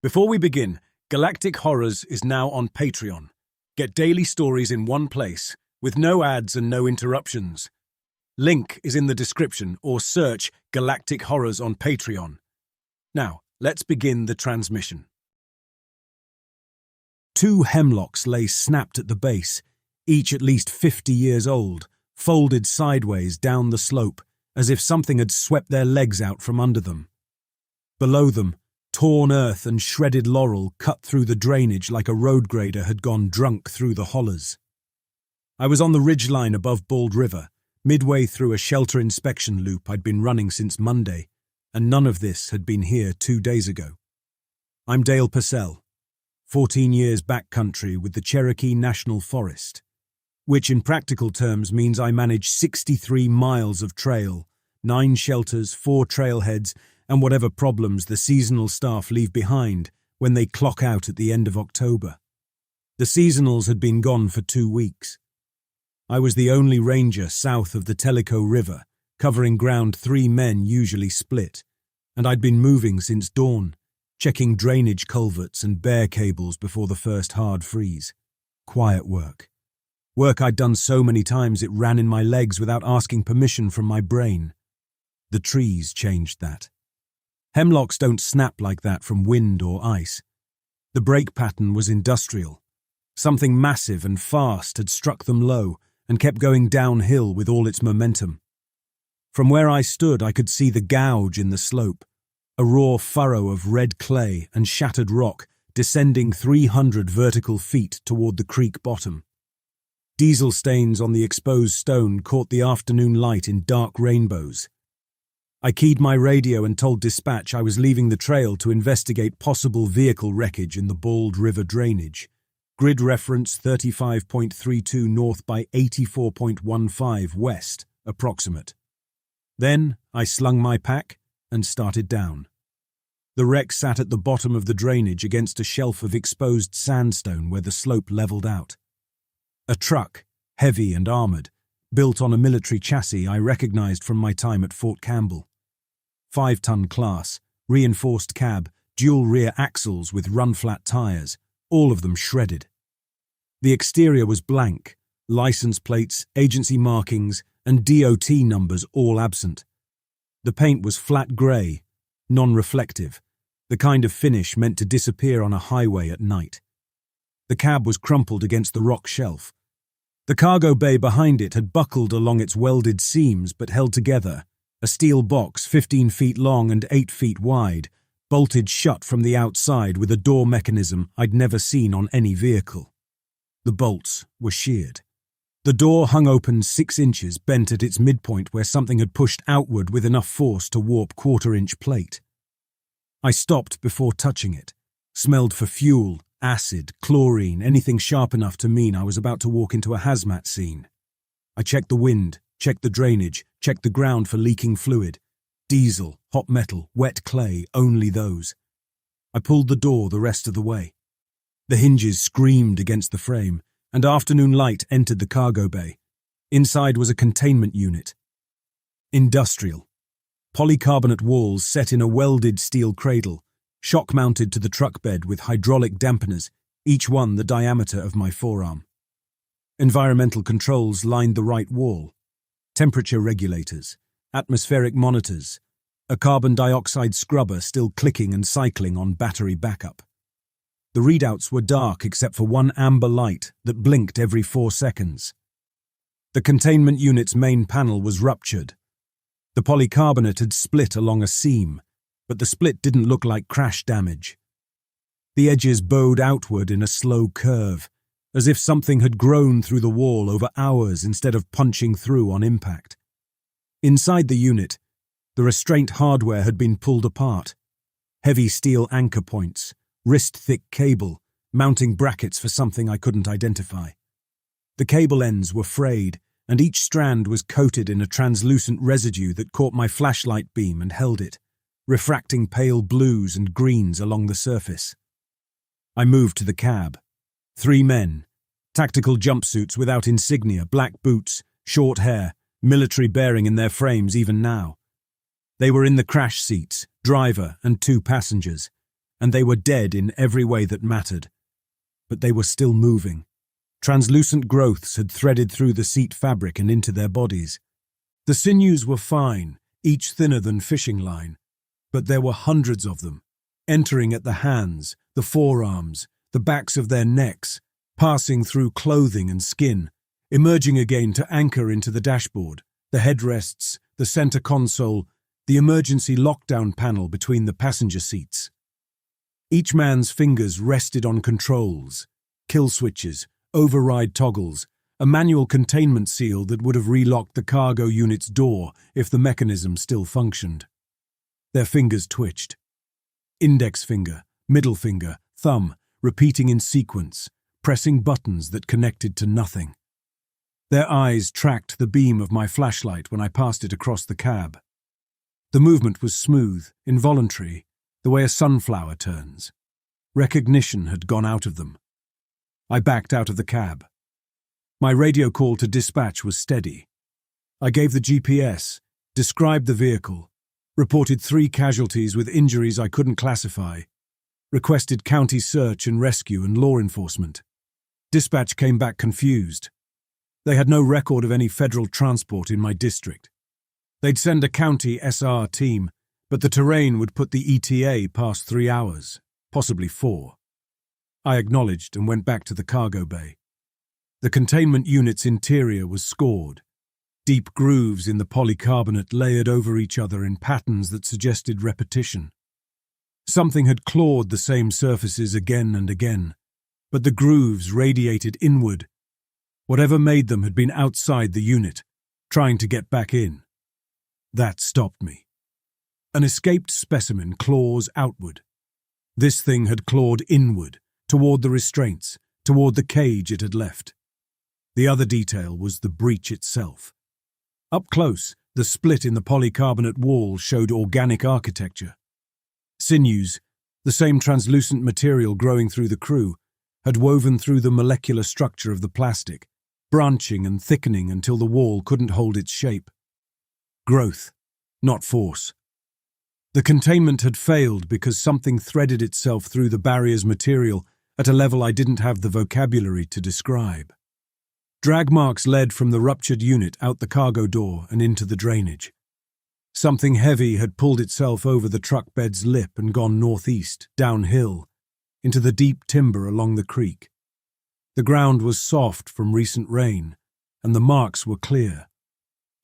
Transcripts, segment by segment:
Before we begin, Galactic Horrors is now on Patreon. Get daily stories in one place, with no ads and no interruptions. Link is in the description or search Galactic Horrors on Patreon. Now, let's begin the transmission. Two hemlocks lay snapped at the base, each at least 50 years old, folded sideways down the slope, as if something had swept their legs out from under them. Below them, torn earth and shredded laurel cut through the drainage like a road grader had gone drunk through the hollers. I was on the ridgeline above Bald River, midway through a shelter inspection loop I'd been running since Monday, and none of this had been here 2 days ago. I'm Dale Purcell, 14 years backcountry with the Cherokee National Forest, which in practical terms means I manage 63 miles of trail, 9 shelters, 4 trailheads, and whatever problems the seasonal staff leave behind when they clock out at the end of October. The seasonals had been gone for 2 weeks. I was the only ranger south of the Tellico River, covering ground 3 men usually split, and I'd been moving since dawn, checking drainage culverts and bare cables before the first hard freeze. Quiet work. Work I'd done so many times it ran in my legs without asking permission from my brain. The trees changed that. Hemlocks don't snap like that from wind or ice. The break pattern was industrial. Something massive and fast had struck them low and kept going downhill with all its momentum. From where I stood, I could see the gouge in the slope, a raw furrow of red clay and shattered rock descending 300 vertical feet toward the creek bottom. Diesel stains on the exposed stone caught the afternoon light in dark rainbows. I keyed my radio and told dispatch I was leaving the trail to investigate possible vehicle wreckage in the Bald River drainage. Grid reference 35.32 north by 84.15 west, approximate. Then I slung my pack and started down. The wreck sat at the bottom of the drainage against a shelf of exposed sandstone where the slope leveled out. A truck, heavy and armored, built on a military chassis I recognized from my time at Fort Campbell. 5-ton class, reinforced cab, dual rear axles with run-flat tires, all of them shredded. The exterior was blank, license plates, agency markings, and DOT numbers all absent. The paint was flat grey, non-reflective, the kind of finish meant to disappear on a highway at night. The cab was crumpled against the rock shelf. The cargo bay behind it had buckled along its welded seams but held together, a steel box 15 feet long and 8 feet wide, bolted shut from the outside with a door mechanism I'd never seen on any vehicle. The bolts were sheared. The door hung open 6 inches, bent at its midpoint where something had pushed outward with enough force to warp 1/4-inch plate. I stopped before touching it, smelled for fuel, acid, chlorine, anything sharp enough to mean I was about to walk into a hazmat scene. I checked the wind, checked the drainage, checked the ground for leaking fluid. Diesel, hot metal, wet clay, only those. I pulled the door the rest of the way. The hinges screamed against the frame, and afternoon light entered the cargo bay. Inside was a containment unit. Industrial. Polycarbonate walls set in a welded steel cradle, shock-mounted to the truck bed with hydraulic dampeners, each one the diameter of my forearm. Environmental controls lined the right wall. Temperature regulators, atmospheric monitors, a carbon dioxide scrubber still clicking and cycling on battery backup. The readouts were dark except for one amber light that blinked every 4 seconds. The containment unit's main panel was ruptured. The polycarbonate had split along a seam, but the split didn't look like crash damage. The edges bowed outward in a slow curve, as if something had grown through the wall over hours instead of punching through on impact. Inside the unit, the restraint hardware had been pulled apart. Heavy steel anchor points, wrist-thick cable, mounting brackets for something I couldn't identify. The cable ends were frayed, and each strand was coated in a translucent residue that caught my flashlight beam and held it, refracting pale blues and greens along the surface. I moved to the cab. 3 men, tactical jumpsuits without insignia, black boots, short hair, military bearing in their frames even now. They were in the crash seats, driver and 2 passengers, and they were dead in every way that mattered. But they were still moving. Translucent growths had threaded through the seat fabric and into their bodies. The sinews were fine, each thinner than fishing line, but there were hundreds of them, entering at the hands, the forearms, the backs of their necks, passing through clothing and skin, emerging again to anchor into the dashboard, the headrests, the center console, the emergency lockdown panel between the passenger seats. Each man's fingers rested on controls, kill switches, override toggles, a manual containment seal that would have relocked the cargo unit's door if the mechanism still functioned. Their fingers twitched. Index finger, middle finger, thumb, repeating in sequence, pressing buttons that connected to nothing. Their eyes tracked the beam of my flashlight when I passed it across the cab. The movement was smooth, involuntary, the way a sunflower turns. Recognition had gone out of them. I backed out of the cab. My radio call to dispatch was steady. I gave the GPS, described the vehicle, reported 3 casualties with injuries I couldn't classify, requested county search and rescue and law enforcement. Dispatch came back confused. They had no record of any federal transport in my district. They'd send a county SR team, but the terrain would put the ETA past 3 hours, possibly 4. I acknowledged and went back to the cargo bay. The containment unit's interior was scored. Deep grooves in the polycarbonate layered over each other in patterns that suggested repetition. Something had clawed the same surfaces again and again, but the grooves radiated inward. Whatever made them had been outside the unit, trying to get back in. That stopped me. An escaped specimen claws outward. This thing had clawed inward, toward the restraints, toward the cage it had left. The other detail was the breach itself. Up close, the split in the polycarbonate wall showed organic architecture. Sinews, the same translucent material growing through the crew, had woven through the molecular structure of the plastic, branching and thickening until the wall couldn't hold its shape. Growth, not force. The containment had failed because something threaded itself through the barrier's material at a level I didn't have the vocabulary to describe. Drag marks led from the ruptured unit out the cargo door and into the drainage. Something heavy had pulled itself over the truck bed's lip and gone northeast, downhill, into the deep timber along the creek. The ground was soft from recent rain, and the marks were clear.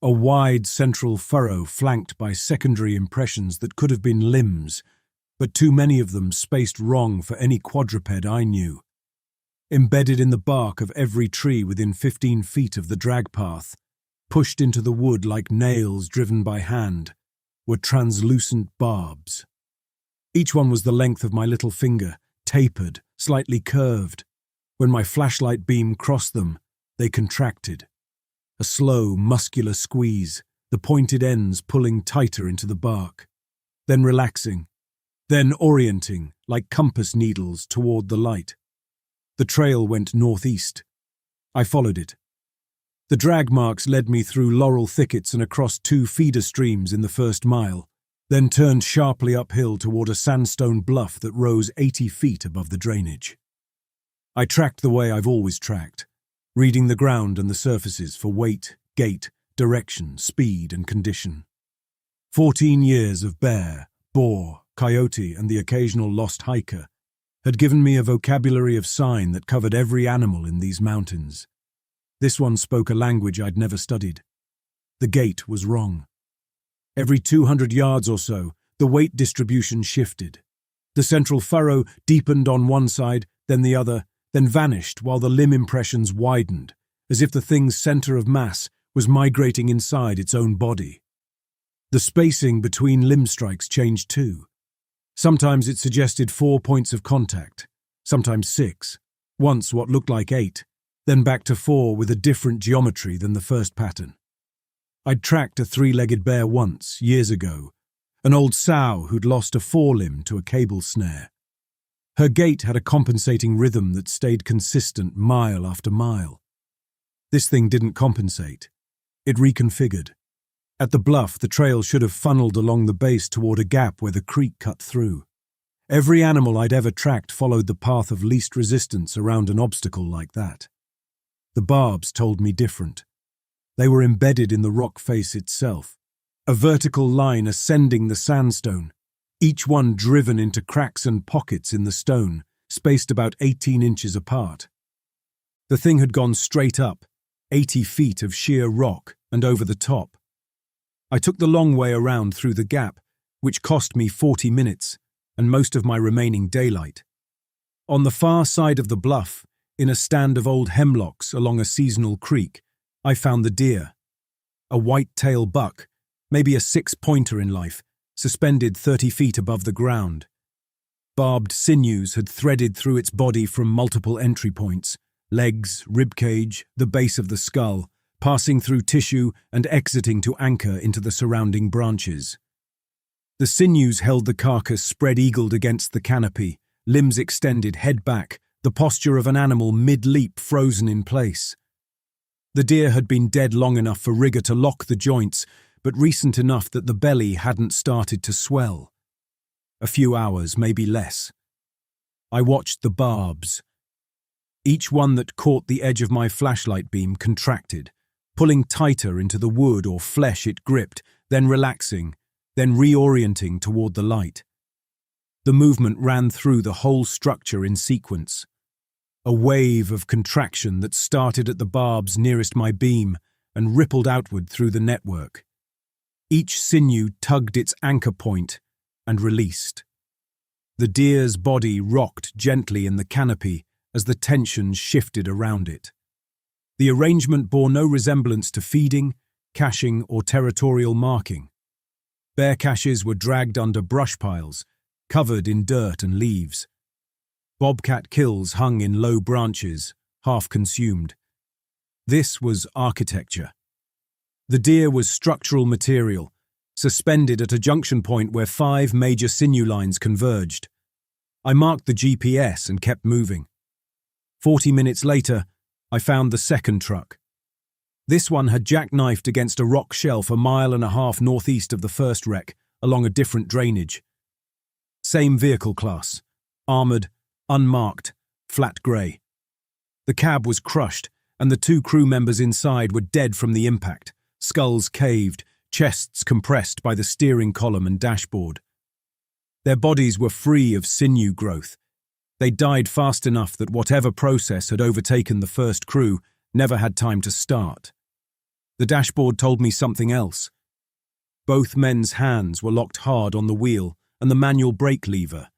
A wide central furrow flanked by secondary impressions that could have been limbs, but too many of them spaced wrong for any quadruped I knew. Embedded in the bark of every tree within 15 feet of the drag path, pushed into the wood like nails driven by hand, were translucent barbs. Each one was the length of my little finger, tapered, slightly curved. When my flashlight beam crossed them, they contracted. A slow, muscular squeeze, the pointed ends pulling tighter into the bark, then relaxing, then orienting like compass needles toward the light. The trail went northeast. I followed it. The drag marks led me through laurel thickets and across 2 feeder streams in the first mile, then turned sharply uphill toward a sandstone bluff that rose 80 feet above the drainage. I tracked the way I've always tracked, reading the ground and the surfaces for weight, gait, direction, speed, and condition. 14 years of bear, boar, coyote, and the occasional lost hiker had given me a vocabulary of sign that covered every animal in these mountains. This one spoke a language I'd never studied. The gait was wrong. Every 200 yards or so, the weight distribution shifted. The central furrow deepened on one side, then the other, then vanished while the limb impressions widened, as if the thing's center of mass was migrating inside its own body. The spacing between limb strikes changed too. Sometimes it suggested 4 points of contact, sometimes 6, once what looked like 8, then back to 4 with a different geometry than the first pattern. I'd tracked a 3-legged bear once, years ago, an old sow who'd lost a forelimb to a cable snare. Her gait had a compensating rhythm that stayed consistent mile after mile. This thing didn't compensate. It reconfigured. At the bluff, the trail should have funneled along the base toward a gap where the creek cut through. Every animal I'd ever tracked followed the path of least resistance around an obstacle like that. The barbs told me different. They were embedded in the rock face itself, a vertical line ascending the sandstone, each one driven into cracks and pockets in the stone, spaced about 18 inches apart. The thing had gone straight up, 80 feet of sheer rock and over the top. I took the long way around through the gap, which cost me 40 minutes and most of my remaining daylight. On the far side of the bluff, in a stand of old hemlocks along a seasonal creek, I found the deer. A white-tail buck, maybe a six-pointer in life, suspended 30 feet above the ground. Barbed sinews had threaded through its body from multiple entry points, legs, ribcage, the base of the skull, passing through tissue and exiting to anchor into the surrounding branches. The sinews held the carcass spread-eagled against the canopy, limbs extended, head back, the posture of an animal mid-leap frozen in place. The deer had been dead long enough for rigor to lock the joints, but recent enough that the belly hadn't started to swell. A few hours, maybe less. I watched the barbs. Each one that caught the edge of my flashlight beam contracted, pulling tighter into the wood or flesh it gripped, then relaxing, then reorienting toward the light. The movement ran through the whole structure in sequence. A wave of contraction that started at the barbs nearest my beam and rippled outward through the network. Each sinew tugged its anchor point and released. The deer's body rocked gently in the canopy as the tension shifted around it. The arrangement bore no resemblance to feeding, caching, or territorial marking. Bear caches were dragged under brush piles, covered in dirt and leaves. Bobcat kills hung in low branches, half consumed. This was architecture. The deer was structural material, suspended at a junction point where 5 major sinew lines converged. I marked the GPS and kept moving. 40 minutes later, I found the second truck. This one had jackknifed against a rock shelf 1.5 miles northeast of the first wreck, along a different drainage. Same vehicle class, armoured, unmarked, flat grey. The cab was crushed, and the 2 crew members inside were dead from the impact, skulls caved, chests compressed by the steering column and dashboard. Their bodies were free of sinew growth. They died fast enough that whatever process had overtaken the first crew never had time to start. The dashboard told me something else. Both men's hands were locked hard on the wheel and the manual brake lever.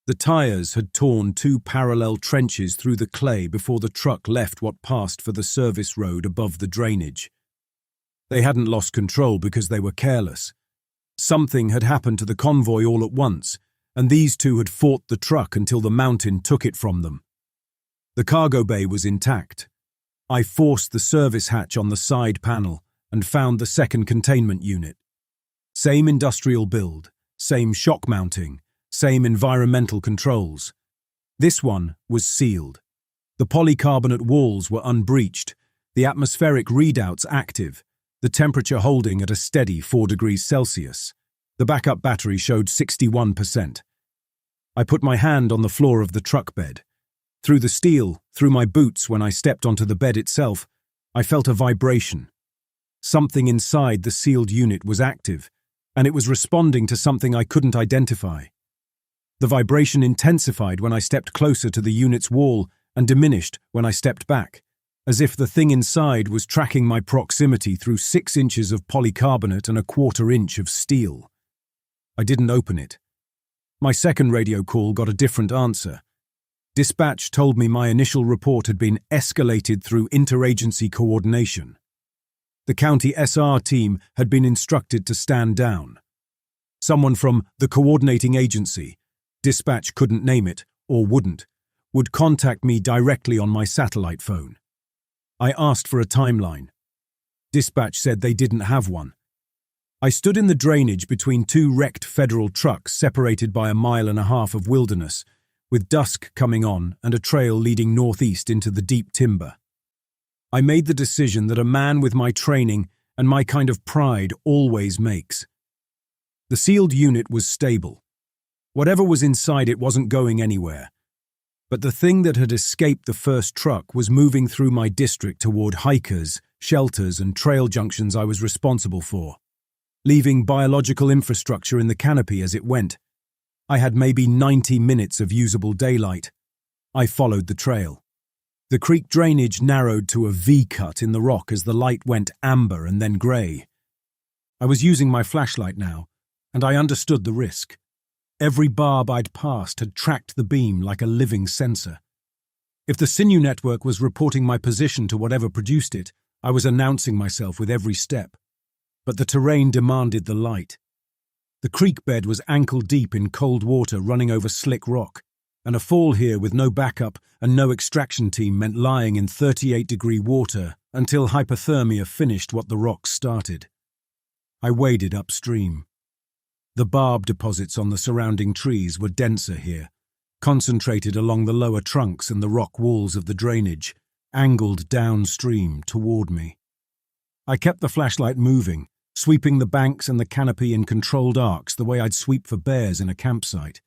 The tyres had torn 2 parallel trenches through the clay before the truck left what passed for the service road above the drainage. They hadn't lost control because they were careless. Something had happened to the convoy all at once, and these 2 had fought the truck until the mountain took it from them. The cargo bay was intact. I forced the service hatch on the side panel and found the second containment unit. Same industrial build, same shock mounting, same environmental controls. This one was sealed. The polycarbonate walls were unbreached, the atmospheric readouts active, the temperature holding at a steady 4 degrees Celsius. The backup battery showed 61%. I put my hand on the floor of the truck bed. Through the steel, through my boots when I stepped onto the bed itself, I felt a vibration. Something inside the sealed unit was active, and it was responding to something I couldn't identify. The vibration intensified when I stepped closer to the unit's wall and diminished when I stepped back, as if the thing inside was tracking my proximity through 6 inches of polycarbonate and a 1/4 inch of steel. I didn't open it. My second radio call got a different answer. Dispatch told me my initial report had been escalated through interagency coordination. The county SR team had been instructed to stand down. Someone from the coordinating agency, dispatch couldn't name it, or wouldn't, would contact me directly on my satellite phone. I asked for a timeline. Dispatch said they didn't have one. I stood in the drainage between 2 wrecked federal trucks separated by 1.5 miles of wilderness, with dusk coming on and a trail leading northeast into the deep timber. I made the decision that a man with my training and my kind of pride always makes. The sealed unit was stable. Whatever was inside it wasn't going anywhere. But the thing that had escaped the first truck was moving through my district toward hikers, shelters, and trail junctions I was responsible for, leaving biological infrastructure in the canopy as it went. I had maybe 90 minutes of usable daylight. I followed the trail. The creek drainage narrowed to a V-cut in the rock as the light went amber and then grey. I was using my flashlight now, and I understood the risk. Every barb I'd passed had tracked the beam like a living sensor. If the sinew network was reporting my position to whatever produced it, I was announcing myself with every step. But the terrain demanded the light. The creek bed was ankle-deep in cold water running over slick rock, and a fall here with no backup and no extraction team meant lying in 38-degree water until hypothermia finished what the rocks started. I waded upstream. The barb deposits on the surrounding trees were denser here, concentrated along the lower trunks and the rock walls of the drainage, angled downstream toward me. I kept the flashlight moving, sweeping the banks and the canopy in controlled arcs the way I'd sweep for bears in a campsite.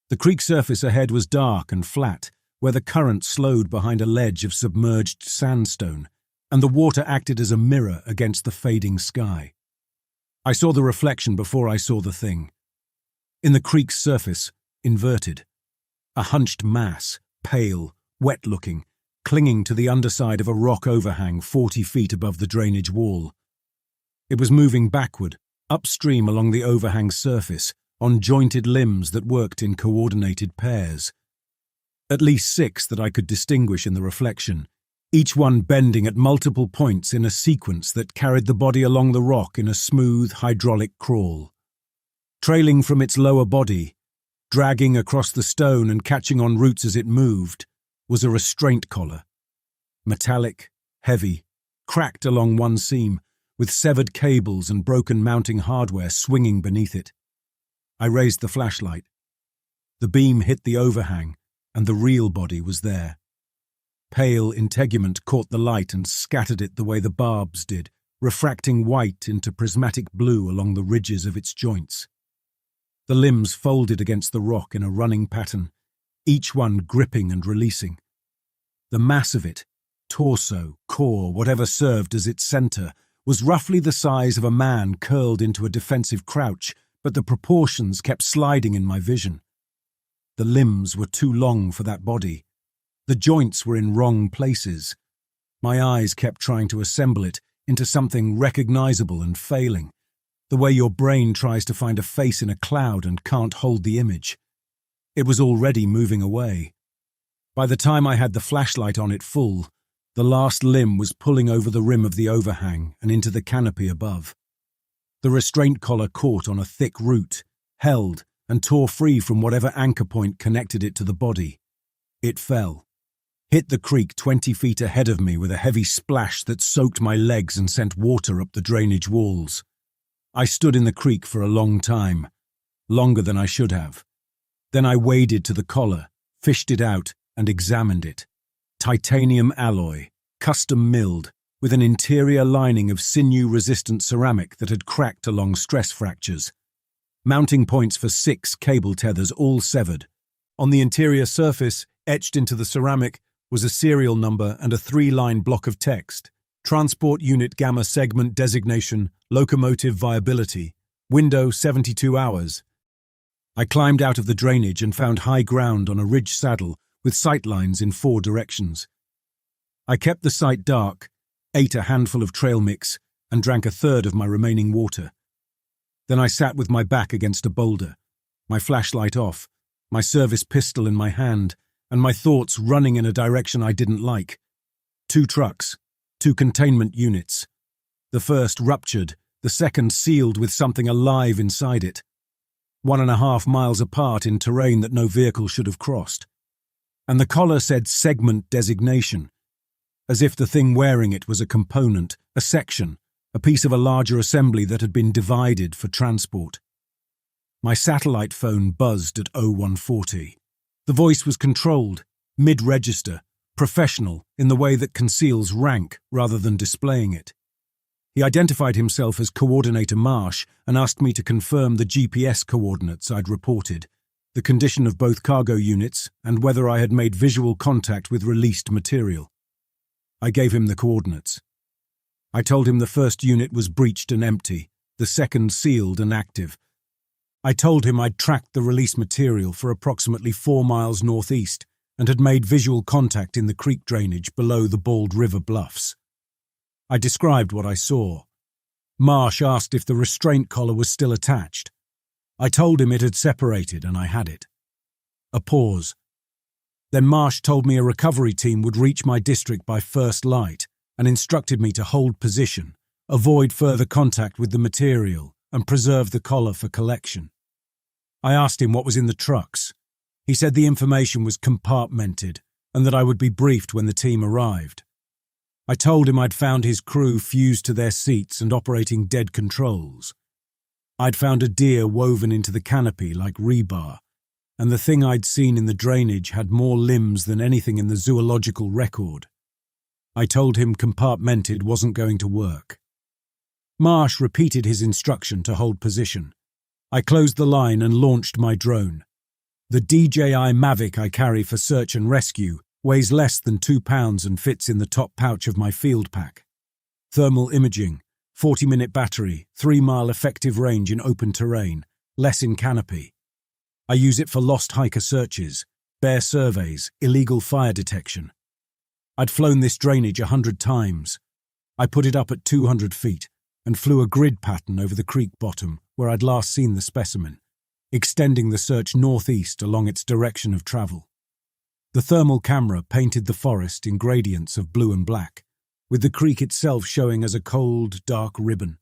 The creek surface ahead was dark and flat, where the current slowed behind a ledge of submerged sandstone, and the water acted as a mirror against the fading sky. I saw the reflection before I saw the thing. In the creek's surface, inverted. A hunched mass, pale, wet-looking, clinging to the underside of a rock overhang 40 feet above the drainage wall. It was moving backward, upstream along the overhang surface, on jointed limbs that worked in coordinated pairs. At least 6 that I could distinguish in the reflection, each one bending at multiple points in a sequence that carried the body along the rock in a smooth hydraulic crawl. Trailing from its lower body, dragging across the stone and catching on roots as it moved, was a restraint collar. Metallic, heavy, cracked along one seam, with severed cables and broken mounting hardware swinging beneath it. I raised the flashlight. The beam hit the overhang, and the real body was there. Pale integument caught the light and scattered it the way the barbs did, refracting white into prismatic blue along the ridges of its joints. The limbs folded against the rock in a running pattern, each one gripping and releasing. The mass of it, torso, core, whatever served as its center, was roughly the size of a man curled into a defensive crouch, but the proportions kept sliding in my vision. The limbs were too long for that body. The joints were in wrong places. My eyes kept trying to assemble it into something recognizable and failing, the way your brain tries to find a face in a cloud and can't hold the image. It was already moving away. By the time I had the flashlight on it full, the last limb was pulling over the rim of the overhang and into the canopy above. The restraint collar caught on a thick root, held, and tore free from whatever anchor point connected it to the body. It fell, hit the creek 20 feet ahead of me with a heavy splash that soaked my legs and sent water up the drainage walls. I stood in the creek for a long time, longer than I should have. Then I waded to the collar, fished it out, and examined it. Titanium alloy, custom milled, with an interior lining of sinew-resistant ceramic that had cracked along stress fractures. Mounting points for 6 cable tethers, all severed. On the interior surface, etched into the ceramic, was a serial number and a 3-line block of text. Transport Unit Gamma Segment Designation, Locomotive Viability, Window 72 hours. I climbed out of the drainage and found high ground on a ridge saddle with sight lines in 4 directions. I kept the sight dark, ate a handful of trail mix, and drank a third of my remaining water. Then I sat with my back against a boulder, my flashlight off, my service pistol in my hand, and my thoughts running in a direction I didn't like. 2 trucks, 2 containment units. The first ruptured, the second sealed with something alive inside it. 1.5 miles apart in terrain that no vehicle should have crossed. And the collar said segment designation, as if the thing wearing it was a component, a section, a piece of a larger assembly that had been divided for transport. My satellite phone buzzed at 0140. The voice was controlled, mid-register, professional in the way that conceals rank rather than displaying it. He identified himself as Coordinator Marsh and asked me to confirm the GPS coordinates I'd reported, the condition of both cargo units, and whether I had made visual contact with released material. I gave him the coordinates. I told him the first unit was breached and empty, the second sealed and active. I told him I'd tracked the release material for approximately 4 miles northeast and had made visual contact in the creek drainage below the Bald River bluffs. I described what I saw. Marsh asked if the restraint collar was still attached. I told him it had separated and I had it. A pause. Then Marsh told me a recovery team would reach my district by first light and instructed me to hold position, avoid further contact with the material, and preserve the collar for collection. I asked him what was in the trucks. He said the information was compartmented and that I would be briefed when the team arrived. I told him I'd found his crew fused to their seats and operating dead controls. I'd found a deer woven into the canopy like rebar, and the thing I'd seen in the drainage had more limbs than anything in the zoological record. I told him compartmented wasn't going to work. Marsh repeated his instruction to hold position. I closed the line and launched my drone. The DJI Mavic I carry for search and rescue weighs less than 2 pounds and fits in the top pouch of my field pack. Thermal imaging, 40-minute battery, 3-mile effective range in open terrain, less in canopy. I use it for lost hiker searches, bear surveys, illegal fire detection. I'd flown this drainage 100 times. I put it up at 200 feet and flew a grid pattern over the creek bottom where I'd last seen the specimen, extending the search northeast along its direction of travel. The thermal camera painted the forest in gradients of blue and black, with the creek itself showing as a cold, dark ribbon.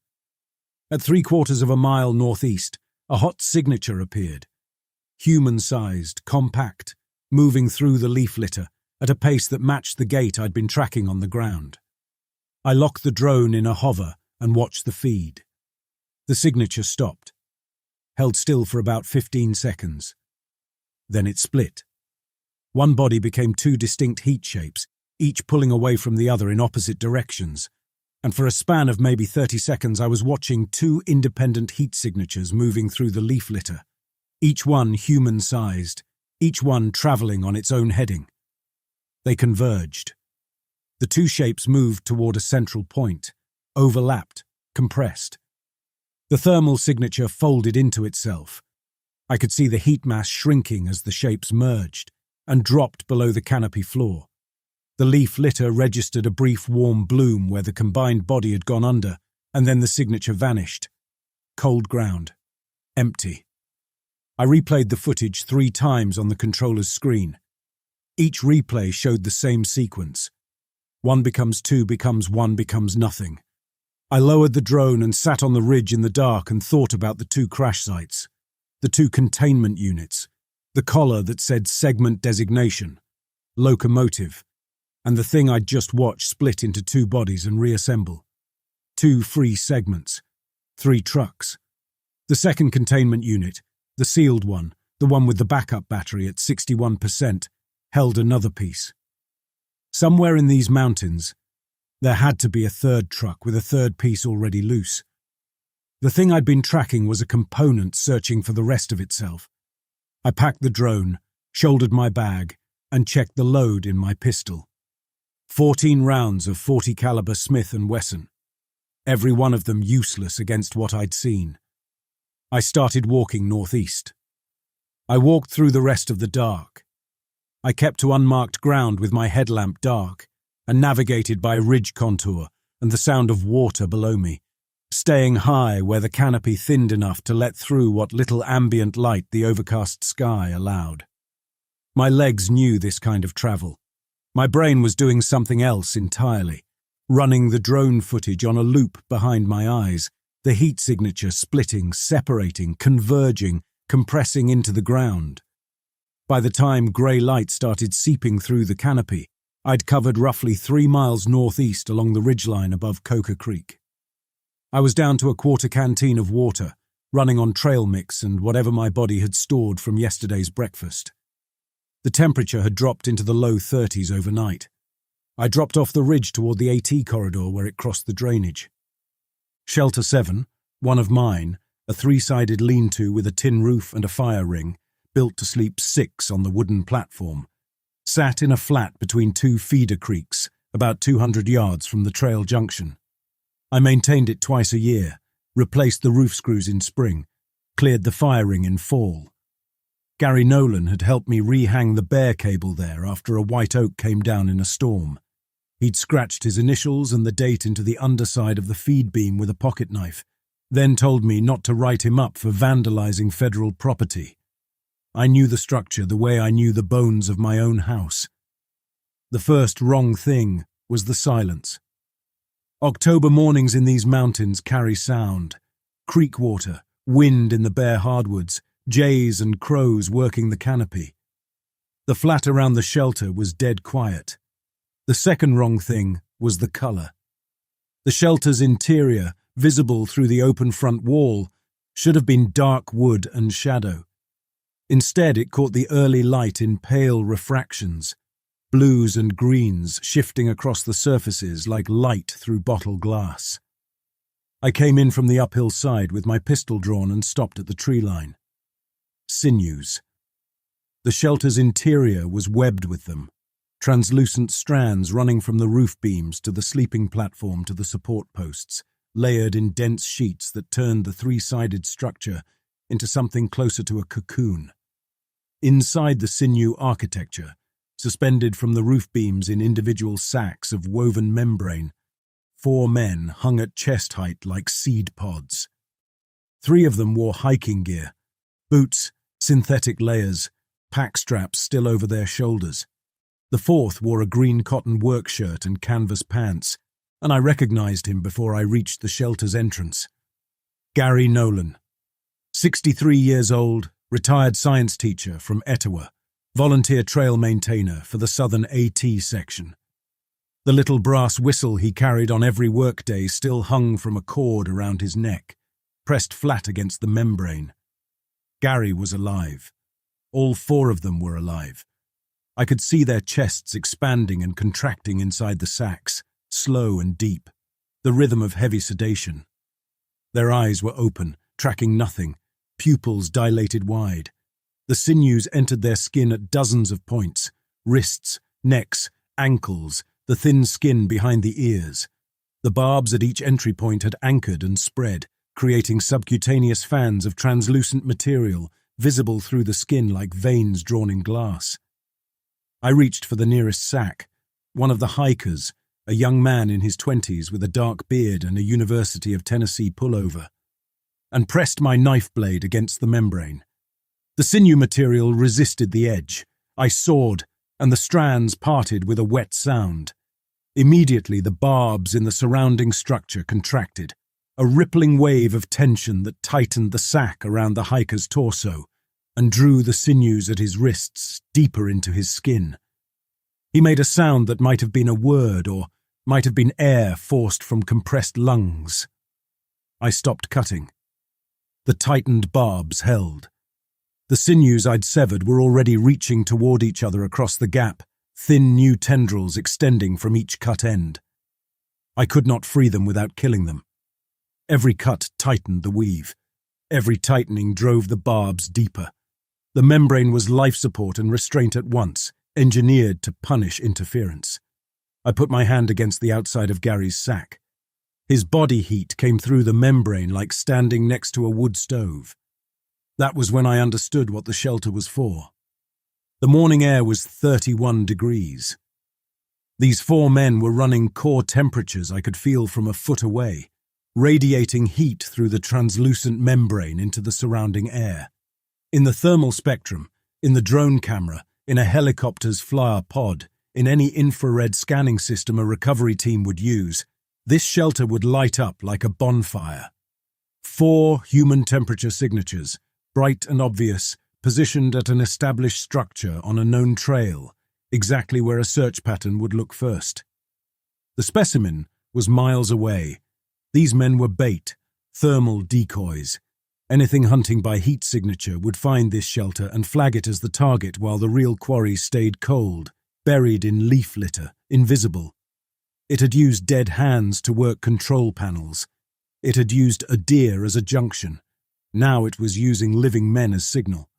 At 3/4 of a mile northeast, a hot signature appeared. Human-sized, compact, moving through the leaf litter at a pace that matched the gait I'd been tracking on the ground. I locked the drone in a hover and watched the feed. The signature stopped, held still for about 15 seconds. Then it split. One body became 2 distinct heat shapes, each pulling away from the other in opposite directions, and for a span of maybe 30 seconds I was watching 2 independent heat signatures moving through the leaf litter, each one human-sized, each one travelling on its own heading. They converged. The 2 shapes moved toward a central point, overlapped, compressed. The thermal signature folded into itself. I could see the heat mass shrinking as the shapes merged and dropped below the canopy floor. The leaf litter registered a brief warm bloom where the combined body had gone under, and then the signature vanished. Cold ground. Empty. I replayed the footage 3 times on the controller's screen. Each replay showed the same sequence. 1 becomes 2 becomes 1 becomes nothing. I lowered the drone and sat on the ridge in the dark and thought about the 2 crash sites, the 2 containment units, the collar that said segment designation, locomotive, and the thing I'd just watched split into 2 bodies and reassemble. 2 free segments, 3 trucks. The second containment unit, the sealed one, the one with the backup battery at 61%, held another piece. Somewhere in these mountains, there had to be a 3rd truck with a 3rd piece already loose. The thing I'd been tracking was a component searching for the rest of itself. I packed the drone, shouldered my bag, and checked the load in my pistol. 14 rounds of .40 caliber Smith & Wesson, every one of them useless against what I'd seen. I started walking northeast. I walked through the rest of the dark. I kept to unmarked ground with my headlamp dark and navigated by ridge contour and the sound of water below me, staying high where the canopy thinned enough to let through what little ambient light the overcast sky allowed. My legs knew this kind of travel. My brain was doing something else entirely, running the drone footage on a loop behind my eyes, the heat signature splitting, separating, converging, compressing into the ground. By the time grey light started seeping through the canopy, I'd covered roughly 3 miles northeast along the ridgeline above Coca Creek. I was down to a quarter canteen of water, running on trail mix and whatever my body had stored from yesterday's breakfast. The temperature had dropped into the low 30s overnight. I dropped off the ridge toward the AT corridor where it crossed the drainage. Shelter 7, one of mine, a 3-sided lean-to with a tin roof and a fire ring, built to sleep 6 on the wooden platform, sat in a flat between 2 feeder creeks, about 200 yards from the trail junction. I maintained it twice a year, replaced the roof screws in spring, cleared the firing in fall. Gary Nolan had helped me rehang the bear cable there after a white oak came down in a storm. He'd scratched his initials and the date into the underside of the feed beam with a pocket knife, then told me not to write him up for vandalizing federal property. I knew the structure the way I knew the bones of my own house. The first wrong thing was the silence. October mornings in these mountains carry sound. Creek water, wind in the bare hardwoods, jays and crows working the canopy. The flat around the shelter was dead quiet. The second wrong thing was the colour. The shelter's interior, visible through the open front wall, should have been dark wood and shadow. Instead, it caught the early light in pale refractions, blues and greens shifting across the surfaces like light through bottle glass. I came in from the uphill side with my pistol drawn and stopped at the tree line. Sinews. The shelter's interior was webbed with them, translucent strands running from the roof beams to the sleeping platform to the support posts, layered in dense sheets that turned the 3-sided structure into something closer to a cocoon. Inside the sinew architecture, suspended from the roof beams in individual sacks of woven membrane, 4 men hung at chest height like seed pods. 3 of them wore hiking gear, boots, synthetic layers, pack straps still over their shoulders. The 4th wore a green cotton work shirt and canvas pants, and I recognized him before I reached the shelter's entrance. Gary Nolan, 63 years old, retired science teacher from Etowah, volunteer trail maintainer for the Southern AT section. The little brass whistle he carried on every workday still hung from a cord around his neck, pressed flat against the membrane. Gary was alive. All 4 of them were alive. I could see their chests expanding and contracting inside the sacks, slow and deep, the rhythm of heavy sedation. Their eyes were open, tracking nothing, pupils dilated wide. The sinews entered their skin at dozens of points, wrists, necks, ankles, the thin skin behind the ears. The barbs at each entry point had anchored and spread, creating subcutaneous fans of translucent material visible through the skin like veins drawn in glass. I reached for the nearest sack, one of the hikers, a young man in his 20s with a dark beard and a University of Tennessee pullover, and pressed my knife blade against the membrane. The sinew material resisted the edge. I sawed, and the strands parted with a wet sound. Immediately, the barbs in the surrounding structure contracted, a rippling wave of tension that tightened the sack around the hiker's torso and drew the sinews at his wrists deeper into his skin. He made a sound that might have been a word or might have been air forced from compressed lungs. I stopped cutting. The tightened barbs held. The sinews I'd severed were already reaching toward each other across the gap, thin new tendrils extending from each cut end. I could not free them without killing them. Every cut tightened the weave. Every tightening drove the barbs deeper. The membrane was life support and restraint at once, engineered to punish interference. I put my hand against the outside of Gary's sack. His body heat came through the membrane like standing next to a wood stove. That was when I understood what the shelter was for. The morning air was 31 degrees. These 4 men were running core temperatures I could feel from a foot away, radiating heat through the translucent membrane into the surrounding air. In the thermal spectrum, in the drone camera, in a helicopter's FLIR pod, in any infrared scanning system a recovery team would use, this shelter would light up like a bonfire. 4 human temperature signatures, bright and obvious, positioned at an established structure on a known trail, exactly where a search pattern would look first. The Specimen was miles away. These men were bait, thermal decoys. Anything hunting by heat signature would find this shelter and flag it as the target while the real quarry stayed cold, buried in leaf litter, invisible. It had used dead hands to work control panels. It had used a deer as a junction. Now it was using living men as signal.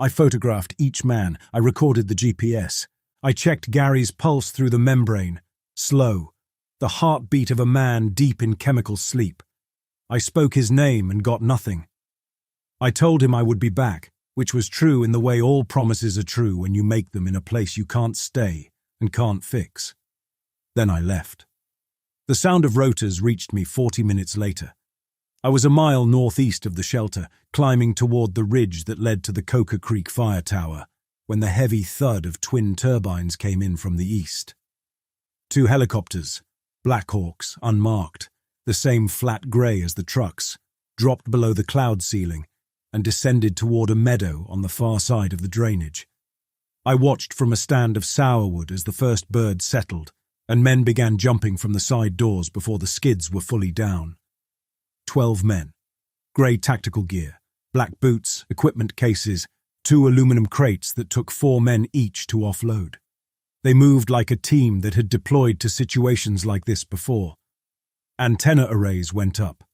I photographed each man. I recorded the GPS. I checked Gary's pulse through the membrane. Slow. The heartbeat of a man deep in chemical sleep. I spoke his name and got nothing. I told him I would be back, which was true in the way all promises are true when you make them in a place you can't stay and can't fix. Then I left. The sound of rotors reached me 40 minutes later. I was a mile northeast of the shelter, climbing toward the ridge that led to the Coca Creek fire tower, when the heavy thud of twin turbines came in from the east. 2 helicopters, Black Hawks, unmarked, the same flat grey as the trucks, dropped below the cloud ceiling and descended toward a meadow on the far side of the drainage. I watched from a stand of sourwood as the first bird settled, and men began jumping from the side doors before the skids were fully down. 12 men. Grey tactical gear, black boots, equipment cases, 2 aluminum crates that took 4 men each to offload. They moved like a team that had deployed to situations like this before. Antenna arrays went up.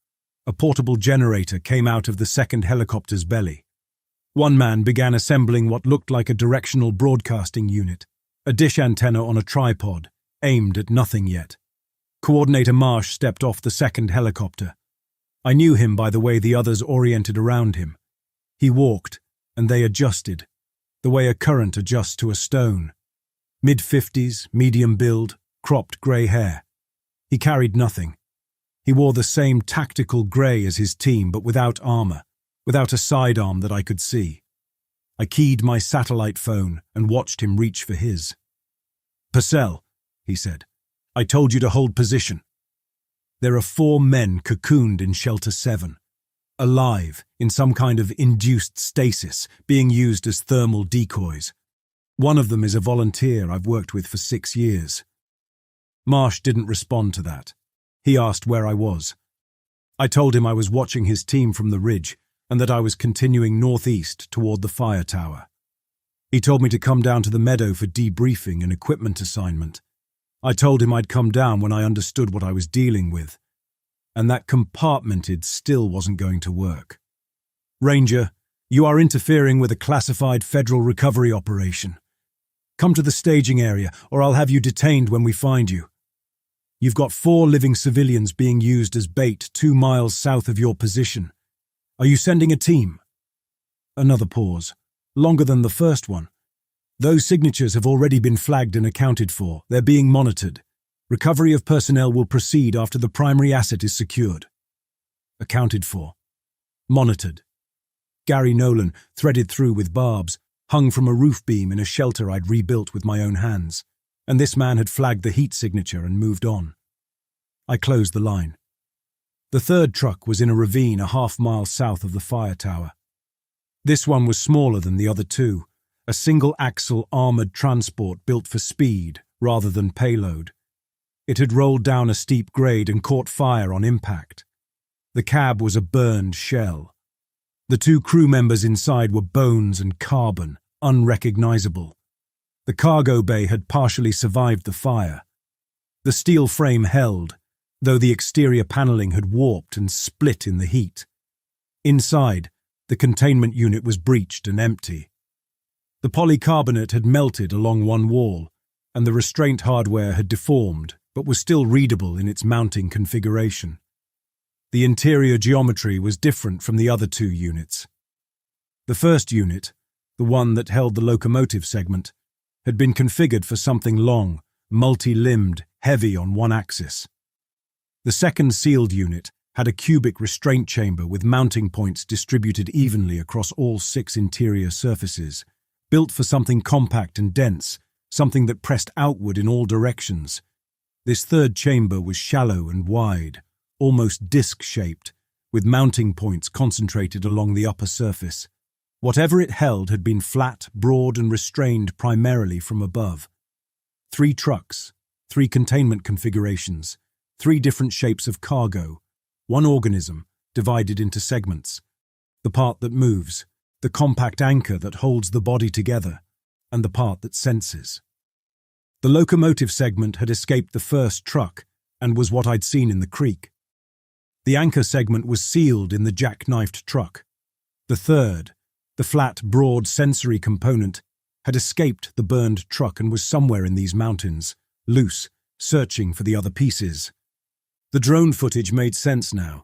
A portable generator came out of the second helicopter's belly. One man began assembling what looked like a directional broadcasting unit, a dish antenna on a tripod, aimed at nothing yet. Coordinator Marsh stepped off the second helicopter. I knew him by the way the others oriented around him. He walked, and they adjusted, the way a current adjusts to a stone. Mid-50s, medium build, cropped grey hair. He carried nothing. He wore the same tactical grey as his team, but without armor, without a sidearm that I could see. I keyed my satellite phone and watched him reach for his. "Purcell," he said, "I told you to hold position. There are 4 men cocooned in Shelter 7, alive in some kind of induced stasis, being used as thermal decoys. One of them is a volunteer I've worked with for 6 years. Marsh didn't respond to that. He asked where I was. I told him I was watching his team from the ridge and that I was continuing northeast toward the fire tower. He told me to come down to the meadow for debriefing and equipment assignment. I told him I'd come down when I understood what I was dealing with, and that compartmented still wasn't going to work. "Ranger, you are interfering with a classified federal recovery operation. Come to the staging area, or I'll have you detained when we find you. You've got 4 living civilians being used as bait 2 miles south of your position. Are you sending a team?" Another pause, longer than the first one. "Those signatures have already been flagged and accounted for. They're being monitored. Recovery of personnel will proceed after the primary asset is secured." Accounted for. Monitored. Gary Nolan, threaded through with barbs, hung from a roof beam in a shelter I'd rebuilt with my own hands, and this man had flagged the heat signature and moved on. I closed the line. The third truck was in a ravine a half-mile south of the fire tower. This one was smaller than the other 2, a single-axle armoured transport built for speed rather than payload. It had rolled down a steep grade and caught fire on impact. The cab was a burned shell. The 2 crew members inside were bones and carbon, unrecognizable. The cargo bay had partially survived the fire. The steel frame held, though the exterior paneling had warped and split in the heat. Inside, the containment unit was breached and empty. The polycarbonate had melted along one wall, and the restraint hardware had deformed, but was still readable in its mounting configuration. The interior geometry was different from the other 2 units. The first unit, the one that held the locomotive segment, had been configured for something long, multi-limbed, heavy on one axis. The second sealed unit had a cubic restraint chamber with mounting points distributed evenly across all 6 interior surfaces, built for something compact and dense, something that pressed outward in all directions. This third chamber was shallow and wide, almost disc-shaped, with mounting points concentrated along the upper surface. Whatever it held had been flat, broad, and restrained primarily from above. 3 trucks, 3 containment configurations, 3 different shapes of cargo, 1 organism divided into segments, the part that moves, the compact anchor that holds the body together, and the part that senses. The locomotive segment had escaped the first truck and was what I'd seen in the creek. The anchor segment was sealed in the jackknifed truck. The third, The flat, broad sensory component had escaped the burned truck and was somewhere in these mountains, loose, searching for the other pieces. The drone footage made sense now.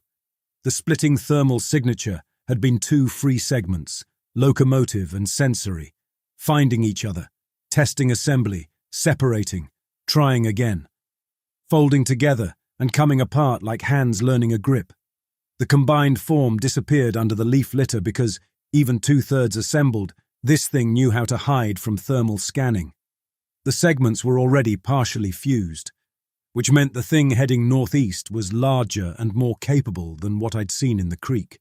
The splitting thermal signature had been two free segments, locomotive and sensory, finding each other, testing assembly, separating, trying again, folding together and coming apart like hands learning a grip. The combined form disappeared under the leaf litter because, even two-thirds assembled, this thing knew how to hide from thermal scanning. The segments were already partially fused, which meant the thing heading northeast was larger and more capable than what I'd seen in the creek.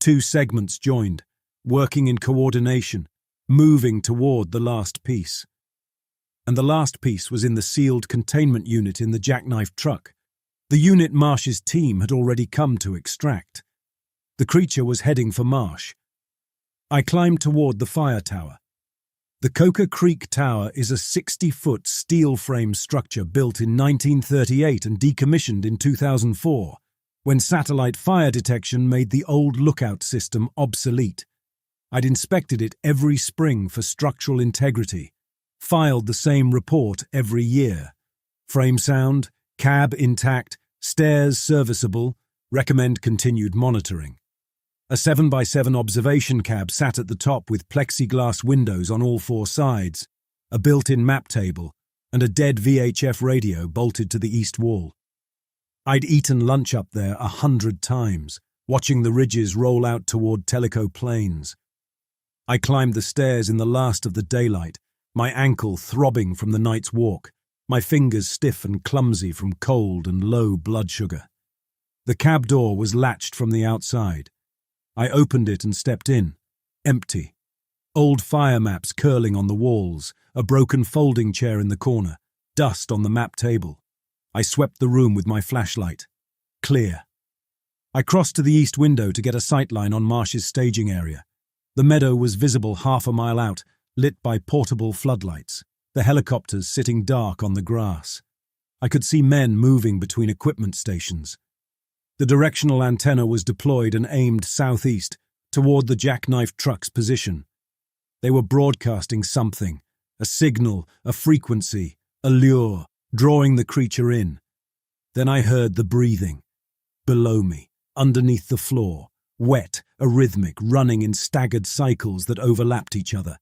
Two segments joined, working in coordination, moving toward the last piece. And the last piece was in the sealed containment unit in the jackknife truck, the unit Marsh's team had already come to extract. The creature was heading for Marsh. I climbed toward the fire tower. The Coca Creek Tower is a 60-foot steel frame structure built in 1938 and decommissioned in 2004, when satellite fire detection made the old lookout system obsolete. I'd inspected it every spring for structural integrity, filed the same report every year. Frame sound, cab intact, stairs serviceable, recommend continued monitoring. A 7x7 observation cab sat at the top with plexiglass windows on all four sides, a built-in map table, and a dead VHF radio bolted to the east wall. I'd eaten lunch up there 100 times, watching the ridges roll out toward Tellico Plains. I climbed the stairs in the last of the daylight, my ankle throbbing from the night's walk, my fingers stiff and clumsy from cold and low blood sugar. The cab door was latched from the outside. I opened it and stepped in. Empty. Old fire maps curling on the walls, a broken folding chair in the corner, dust on the map table. I swept the room with my flashlight. Clear. I crossed to the east window to get a sightline on Marsh's staging area. The meadow was visible half a mile out, lit by portable floodlights, the helicopters sitting dark on the grass. I could see men moving between equipment stations. The directional antenna was deployed and aimed southeast, toward the jackknife truck's position. They were broadcasting something, a signal, a frequency, a lure, drawing the creature in. Then I heard the breathing. Below me, underneath the floor, wet, arrhythmic, running in staggered cycles that overlapped each other,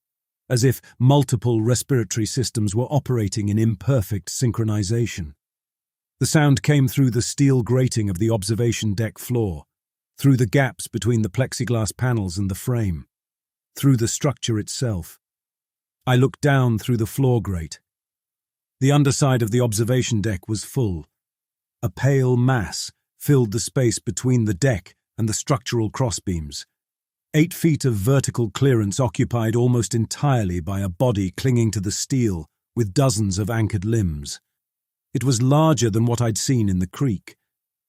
as if multiple respiratory systems were operating in imperfect synchronization. The sound came through the steel grating of the observation deck floor, through the gaps between the plexiglass panels and the frame, through the structure itself. I looked down through the floor grate. The underside of the observation deck was full. A pale mass filled the space between the deck and the structural crossbeams. 8 feet of vertical clearance occupied almost entirely by a body clinging to the steel with dozens of anchored limbs. It was larger than what I'd seen in the creek.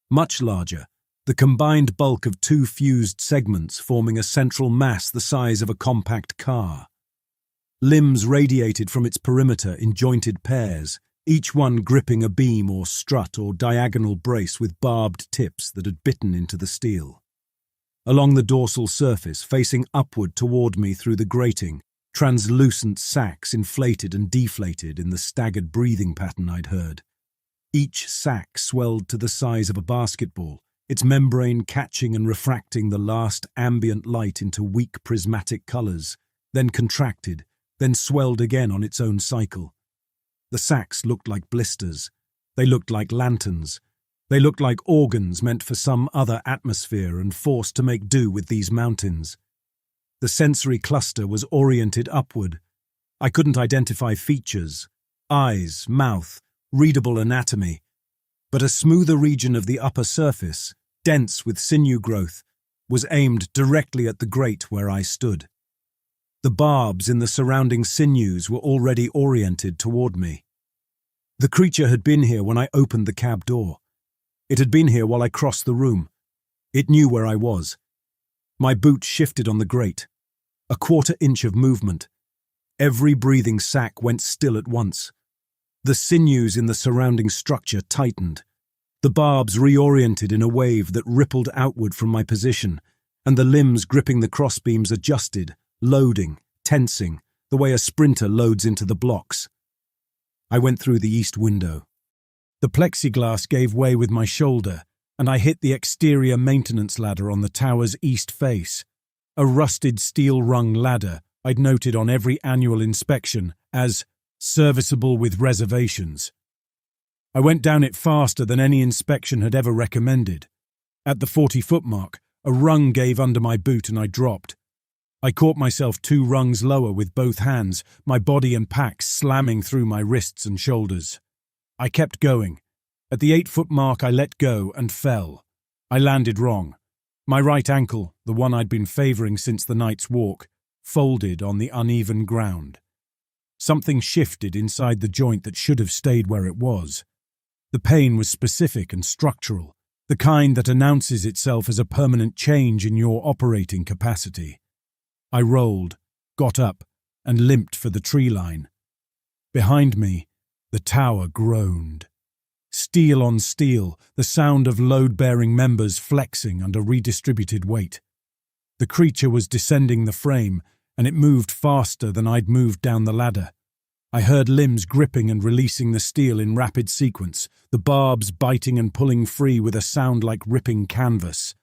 Much larger, the combined bulk of 2 fused segments forming a central mass the size of a compact car. Limbs radiated from its perimeter in jointed pairs, each one gripping a beam or strut or diagonal brace with barbed tips that had bitten into the steel. Along the dorsal surface, facing upward toward me through the grating, translucent sacs inflated and deflated in the staggered breathing pattern I'd heard. Each sac swelled to the size of a basketball, its membrane catching and refracting the last ambient light into weak prismatic colors, then contracted, then swelled again on its own cycle. The sacs looked like blisters. They looked like lanterns. They looked like organs meant for some other atmosphere and forced to make do with these mountains. The sensory cluster was oriented upward. I couldn't identify features, eyes, mouth, readable anatomy, but a smoother region of the upper surface, dense with sinew growth, was aimed directly at the grate where I stood. The barbs in the surrounding sinews were already oriented toward me. The creature had been here when I opened the cab door. It had been here while I crossed the room. It knew where I was. My boot shifted on the grate. A 1/4 inch of movement. Every breathing sac went still at once. The sinews in the surrounding structure tightened. The barbs reoriented in a wave that rippled outward from my position, and the limbs gripping the crossbeams adjusted, loading, tensing, the way a sprinter loads into the blocks. I went through the east window. The plexiglass gave way with my shoulder, and I hit the exterior maintenance ladder on the tower's east face, a rusted steel-rung ladder I'd noted on every annual inspection as serviceable with reservations. I went down it faster than any inspection had ever recommended. At the 40-foot mark, a rung gave under my boot and I dropped. I caught myself 2 rungs lower with both hands, my body and pack slamming through my wrists and shoulders. I kept going. At the 8-foot mark, I let go and fell. I landed wrong. My right ankle, the one I'd been favouring since the night's walk, folded on the uneven ground. Something shifted inside the joint that should have stayed where it was. The pain was specific and structural, the kind that announces itself as a permanent change in your operating capacity. I rolled, got up, and limped for the tree line. Behind me, the tower groaned. Steel on steel, the sound of load-bearing members flexing under redistributed weight. The creature was descending the frame, and it moved faster than I'd moved down the ladder. I heard limbs gripping and releasing the steel in rapid sequence, the barbs biting and pulling free with a sound like ripping canvas.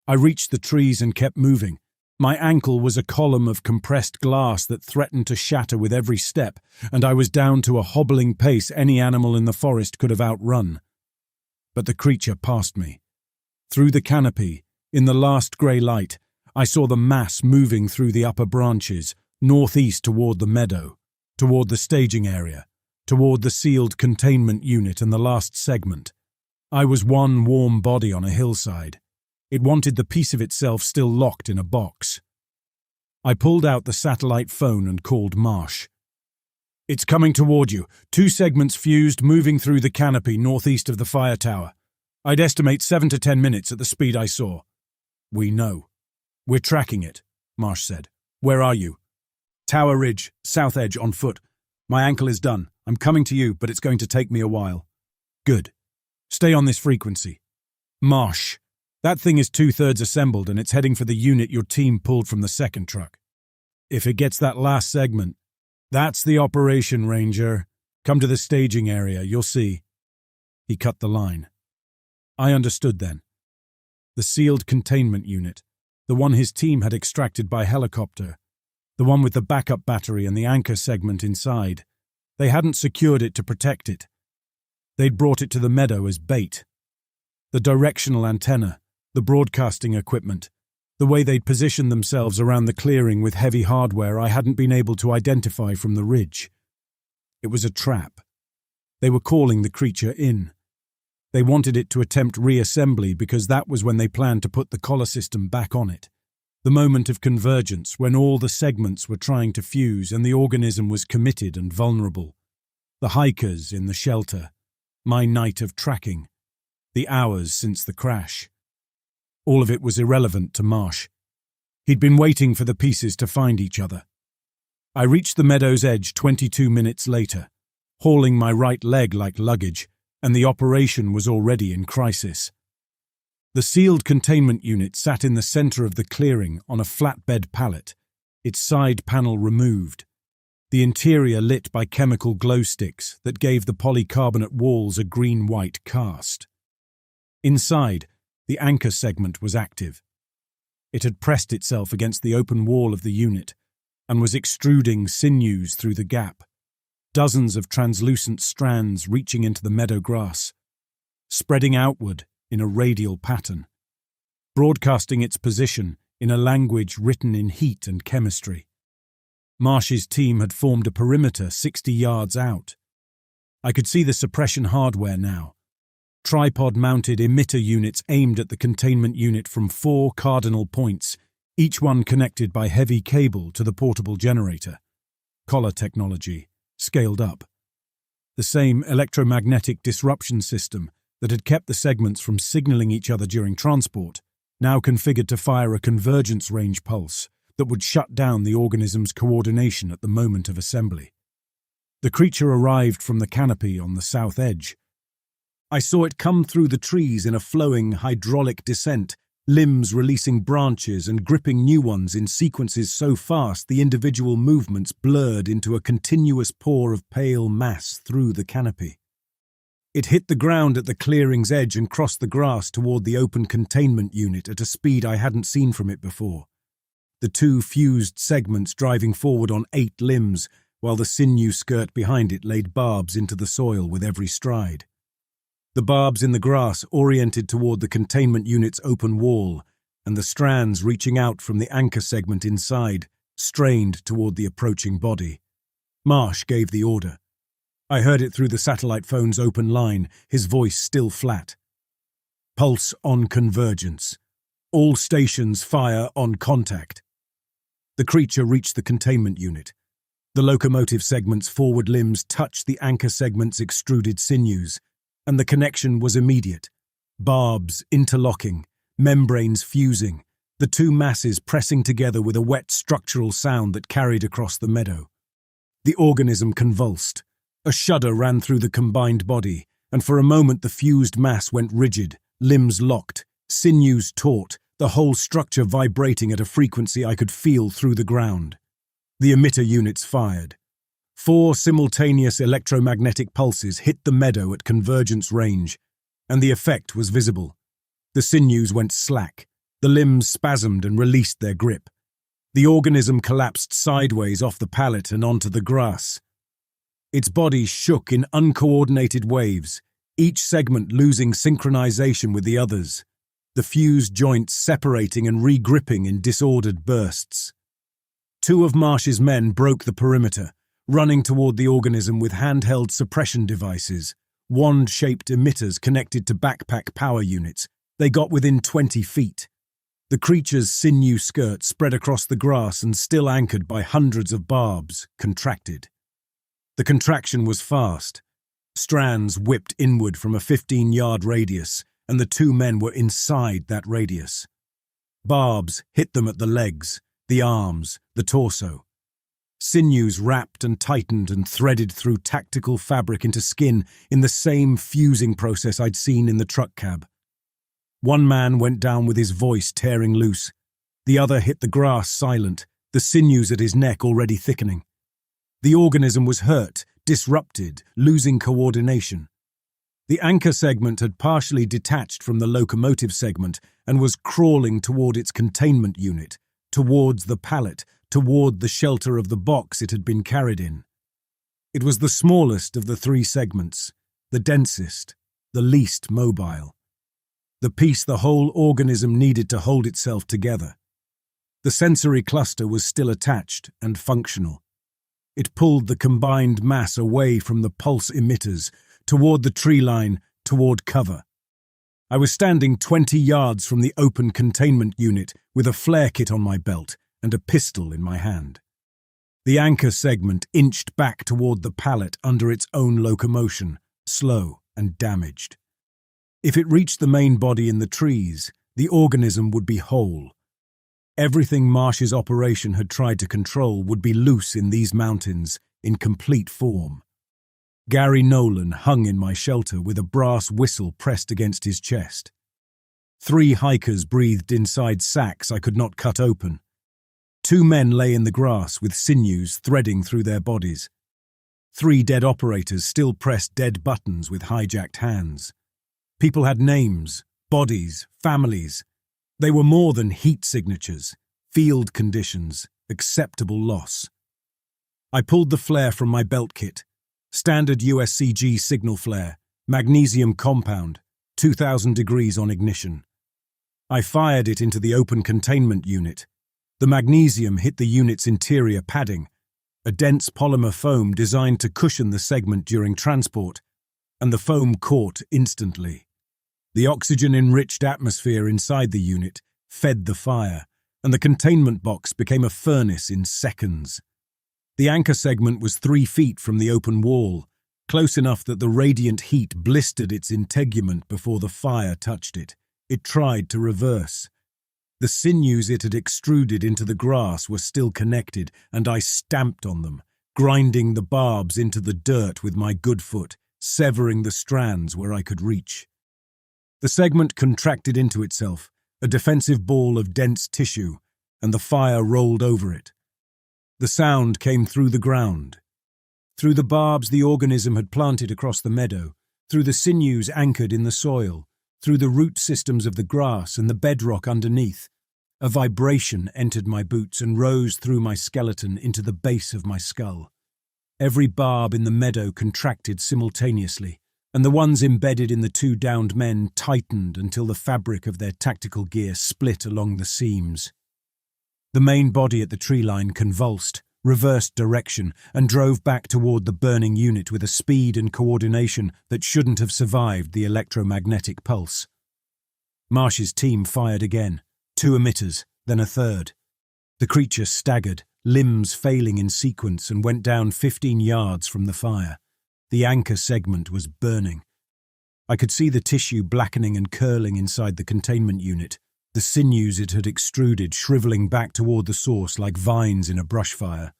I reached the trees and kept moving. My ankle was a column of compressed glass that threatened to shatter with every step, and I was down to a hobbling pace any animal in the forest could have outrun. But the creature passed me. Through the canopy, in the last grey light, I saw the mass moving through the upper branches, northeast toward the meadow, toward the staging area, toward the sealed containment unit and the last segment. I was one warm body on a hillside. It wanted the piece of itself still locked in a box. I pulled out the satellite phone and called Marsh. "It's coming toward you. 2 segments fused, moving through the canopy northeast of the fire tower. I'd estimate 7 to 10 minutes at the speed I saw." "We know. We're tracking it," Marsh said. "Where are you?" "Tower Ridge, south edge, on foot. My ankle is done. I'm coming to you, but it's going to take me a while." "Good. Stay on this frequency." "Marsh, that thing is 2/3 assembled and it's heading for the unit your team pulled from the second truck. If it gets that last segment, that's the operation, Ranger. Come to the staging area, you'll see." He cut the line. I understood then. The sealed containment unit, the one his team had extracted by helicopter, the one with the backup battery and the anchor segment inside. They hadn't secured it to protect it. They'd brought it to the meadow as bait. The directional antenna, the broadcasting equipment, the way they'd positioned themselves around the clearing with heavy hardware I hadn't been able to identify from the ridge. It was a trap. They were calling the creature in. They wanted it to attempt reassembly because that was when they planned to put the collar system back on it. The moment of convergence when all the segments were trying to fuse and the organism was committed and vulnerable. The hikers in the shelter. My night of tracking. The hours since the crash. All of it was irrelevant to Marsh. He'd been waiting for the pieces to find each other. I reached the meadow's edge 22 minutes later, hauling my right leg like luggage, and the operation was already in crisis. The sealed containment unit sat in the center of the clearing on a flatbed pallet, its side panel removed, the interior lit by chemical glow sticks that gave the polycarbonate walls a green-white cast. Inside, the anchor segment was active. It had pressed itself against the open wall of the unit and was extruding sinews through the gap, dozens of translucent strands reaching into the meadow grass, spreading outward in a radial pattern, broadcasting its position in a language written in heat and chemistry. Marsh's team had formed a perimeter 60 yards out. I could see the suppression hardware now. Tripod-mounted emitter units aimed at the containment unit from 4 cardinal points, each one connected by heavy cable to the portable generator. Collar technology, scaled up. The same electromagnetic disruption system that had kept the segments from signaling each other during transport, now configured to fire a convergence range pulse that would shut down the organism's coordination at the moment of assembly. The creature arrived from the canopy on the south edge. I saw it come through the trees in a flowing hydraulic descent, limbs releasing branches and gripping new ones in sequences so fast the individual movements blurred into a continuous pour of pale mass through the canopy. It hit the ground at the clearing's edge and crossed the grass toward the open containment unit at a speed I hadn't seen from it before. The two fused segments driving forward on 8 limbs, while the sinew skirt behind it laid barbs into the soil with every stride. The barbs in the grass oriented toward the containment unit's open wall, and the strands reaching out from the anchor segment inside, strained toward the approaching body. Marsh gave the order. I heard it through the satellite phone's open line, his voice still flat. Pulse on Convergence. All stations fire on contact. The creature reached the containment unit. The locomotive segment's forward limbs touched the anchor segment's extruded sinews, and the connection was immediate. Barbs interlocking, membranes fusing, the two masses pressing together with a wet structural sound that carried across the meadow. The organism convulsed. A shudder ran through the combined body, and for a moment the fused mass went rigid, limbs locked, sinews taut, the whole structure vibrating at a frequency I could feel through the ground. The emitter units fired. 4 simultaneous electromagnetic pulses hit the meadow at convergence range, and the effect was visible. The sinews went slack, the limbs spasmed and released their grip. The organism collapsed sideways off the pallet and onto the grass. Its body shook in uncoordinated waves, each segment losing synchronization with the others, the fused joints separating and re-gripping in disordered bursts. 2 of Marsh's men broke the perimeter, running toward the organism with handheld suppression devices, wand-shaped emitters connected to backpack power units. They got within 20 feet. The creature's sinew skirt spread across the grass and, still anchored by hundreds of barbs, contracted. The contraction was fast. Strands whipped inward from a 15-yard radius, and the 2 men were inside that radius. Barbs hit them at the legs, the arms, the torso. Sinews wrapped and tightened and threaded through tactical fabric into skin in the same fusing process I'd seen in the truck cab. One man went down with his voice tearing loose. The other hit the grass silent, the sinews at his neck already thickening. The organism was hurt, disrupted, losing coordination. The anchor segment had partially detached from the locomotive segment and was crawling toward its containment unit, towards the pallet, toward the shelter of the box it had been carried in. It was the smallest of the 3 segments, the densest, the least mobile. The piece the whole organism needed to hold itself together. The sensory cluster was still attached and functional. It pulled the combined mass away from the pulse emitters, toward the tree line, toward cover. I was standing 20 yards from the open containment unit with a flare kit on my belt and a pistol in my hand. The anchor segment inched back toward the pallet under its own locomotion, slow and damaged. If it reached the main body in the trees, the organism would be whole. Everything Marsh's operation had tried to control would be loose in these mountains, in complete form. Gary Nolan hung in my shelter with a brass whistle pressed against his chest. 3 hikers breathed inside sacks I could not cut open. 2 men lay in the grass with sinews threading through their bodies. 3 dead operators still pressed dead buttons with hijacked hands. People had names, bodies, families. They were more than heat signatures, field conditions, acceptable loss. I pulled the flare from my belt kit. Standard USCG signal flare, magnesium compound, 2000 degrees on ignition. I fired it into the open containment unit. The magnesium hit the unit's interior padding, a dense polymer foam designed to cushion the segment during transport, and the foam caught instantly. The oxygen-enriched atmosphere inside the unit fed the fire, and the containment box became a furnace in seconds. The anchor segment was 3 feet from the open wall, close enough that the radiant heat blistered its integument before the fire touched it. It tried to reverse. The sinews it had extruded into the grass were still connected, and I stamped on them, grinding the barbs into the dirt with my good foot, severing the strands where I could reach. The segment contracted into itself, a defensive ball of dense tissue, and the fire rolled over it. The sound came through the ground. Through the barbs the organism had planted across the meadow, through the sinews anchored in the soil, through the root systems of the grass and the bedrock underneath. A vibration entered my boots and rose through my skeleton into the base of my skull. Every barb in the meadow contracted simultaneously, and the ones embedded in the two downed men tightened until the fabric of their tactical gear split along the seams. The main body at the tree line convulsed, reversed direction, and drove back toward the burning unit with a speed and coordination that shouldn't have survived the electromagnetic pulse. Marsh's team fired again, 2 emitters, then a third. The creature staggered, limbs failing in sequence, and went down 15 yards from the fire. The anchor segment was burning. I could see the tissue blackening and curling inside the containment unit, the sinews it had extruded shriveling back toward the source like vines in a brush fire.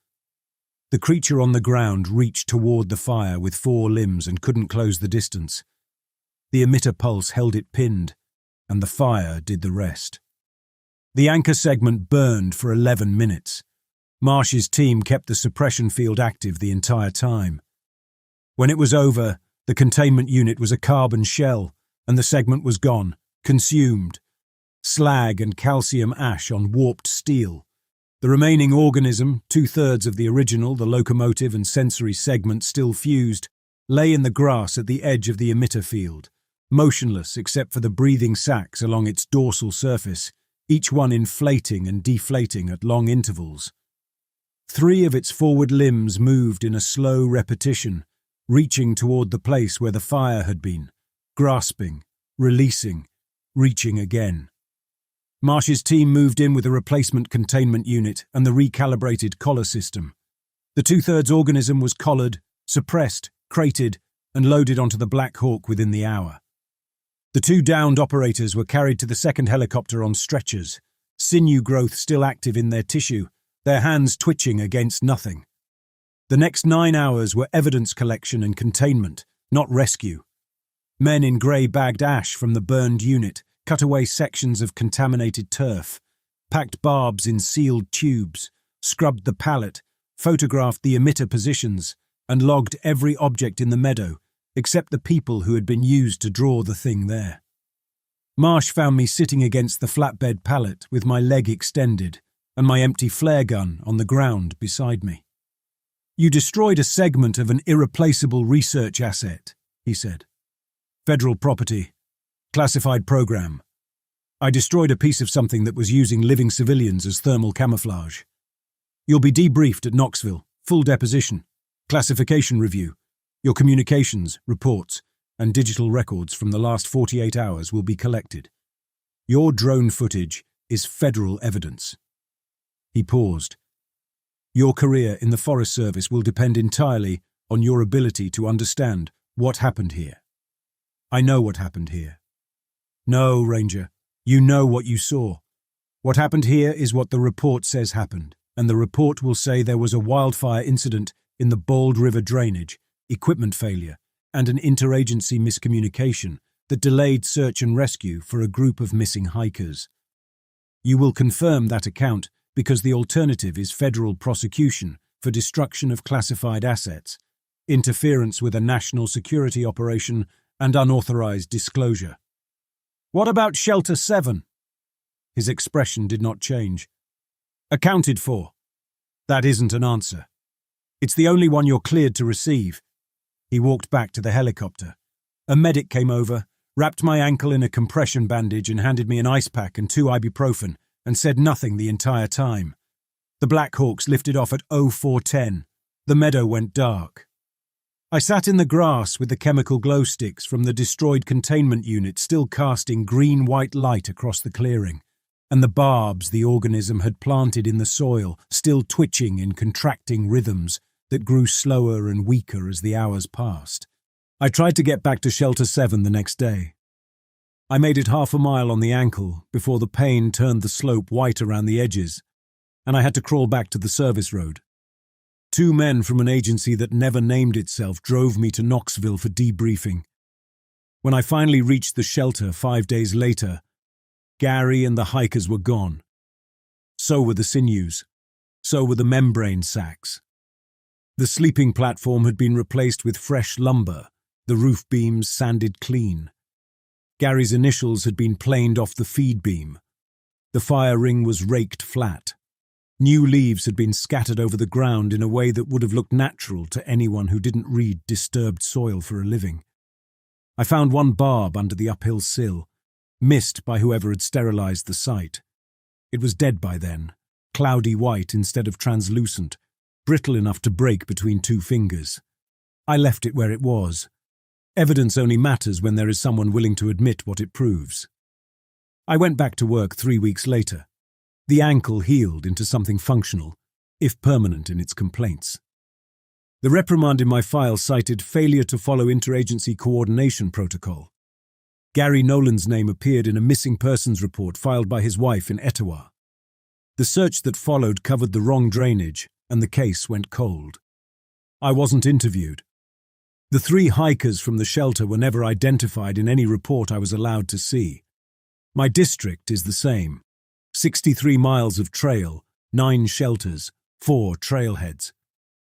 The creature on the ground reached toward the fire with 4 limbs and couldn't close the distance. The emitter pulse held it pinned, and the fire did the rest. The anchor segment burned for 11 minutes. Marsh's team kept the suppression field active the entire time. When it was over, the containment unit was a carbon shell, and the segment was gone, consumed. Slag and calcium ash on warped steel. The remaining organism, 2/3 of the original, the locomotive and sensory segment still fused, lay in the grass at the edge of the emitter field, motionless except for the breathing sacs along its dorsal surface, each one inflating and deflating at long intervals. 3 of its forward limbs moved in a slow repetition, reaching toward the place where the fire had been, grasping, releasing, reaching again. Marsh's team moved in with a replacement containment unit and the recalibrated collar system. The 2/3 organism was collared, suppressed, crated, and loaded onto the Black Hawk within the hour. The 2 downed operators were carried to the second helicopter on stretchers, sinew growth still active in their tissue, their hands twitching against nothing. The next 9 hours were evidence collection and containment, not rescue. Men in grey bagged ash from the burned unit, cut away sections of contaminated turf, packed barbs in sealed tubes, scrubbed the pallet, photographed the emitter positions, and logged every object in the meadow, except the people who had been used to draw the thing there. Marsh found me sitting against the flatbed pallet with my leg extended and my empty flare gun on the ground beside me. "You destroyed a segment of an irreplaceable research asset," he said. "Federal property. Classified program. I destroyed a piece of something that was using living civilians as thermal camouflage. You'll be debriefed at Knoxville, full deposition, classification review. Your communications, reports, and digital records from the last 48 hours will be collected. Your drone footage is federal evidence." He paused. "Your career in the Forest Service will depend entirely on your ability to understand what happened here." "I know what happened here." "No, Ranger, you know what you saw. What happened here is what the report says happened, and the report will say there was a wildfire incident in the Bald River drainage, equipment failure, and an interagency miscommunication that delayed search and rescue for a group of missing hikers. You will confirm that account because the alternative is federal prosecution for destruction of classified assets, interference with a national security operation, and unauthorized disclosure." "What about Shelter 7? His expression did not change. "Accounted for. That isn't an answer. It's the only one you're cleared to receive." He walked back to the helicopter. A medic came over, wrapped my ankle in a compression bandage and handed me an ice pack and 2 ibuprofen, and said nothing the entire time. The Black Hawks lifted off at 0410. The meadow went dark. I sat in the grass with the chemical glow sticks from the destroyed containment unit still casting green-white light across the clearing, and the barbs the organism had planted in the soil still twitching in contracting rhythms that grew slower and weaker as the hours passed. I tried to get back to Shelter 7 the next day. I made it half a mile on the ankle before the pain turned the slope white around the edges, and I had to crawl back to the service road. 2 men from an agency that never named itself drove me to Knoxville for debriefing. When I finally reached the shelter 5 days later, Gary and the hikers were gone. So were the sinews. So were the membrane sacks. The sleeping platform had been replaced with fresh lumber, the roof beams sanded clean. Gary's initials had been planed off the feed beam. The fire ring was raked flat. New leaves had been scattered over the ground in a way that would have looked natural to anyone who didn't read disturbed soil for a living. I found one barb under the uphill sill, missed by whoever had sterilized the site. It was dead by then, cloudy white instead of translucent, brittle enough to break between two fingers. I left it where it was. Evidence only matters when there is someone willing to admit what it proves. I went back to work 3 weeks later. The ankle healed into something functional, if permanent in its complaints. The reprimand in my file cited failure to follow interagency coordination protocol. Gary Nolan's name appeared in a missing persons report filed by his wife in Etowah. The search that followed covered the wrong drainage, and the case went cold. I wasn't interviewed. The 3 hikers from the shelter were never identified in any report I was allowed to see. My district is the same. 63 miles of trail, 9 shelters, 4 trailheads.